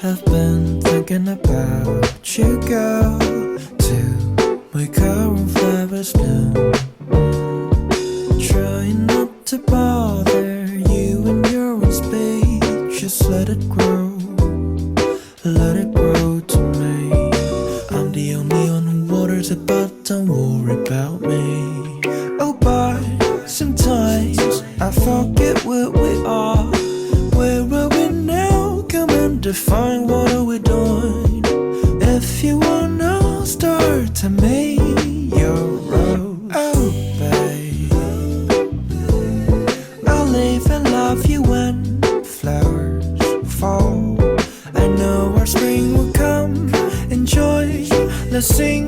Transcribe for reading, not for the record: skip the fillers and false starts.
I've been thinking about you, girl. To make our own flowers bloom. Trying not to bother you in your own space. Just let it grow. Let it grow to me. I'm the only one who waters it, but don't worry about me. Oh, but sometimes I forget what we are. Where are we now? Come and define what are we doing. If you wanna start to make your road, oh babe, I'll live and love you when flowers fall. I know our spring will come. Enjoy, let's sing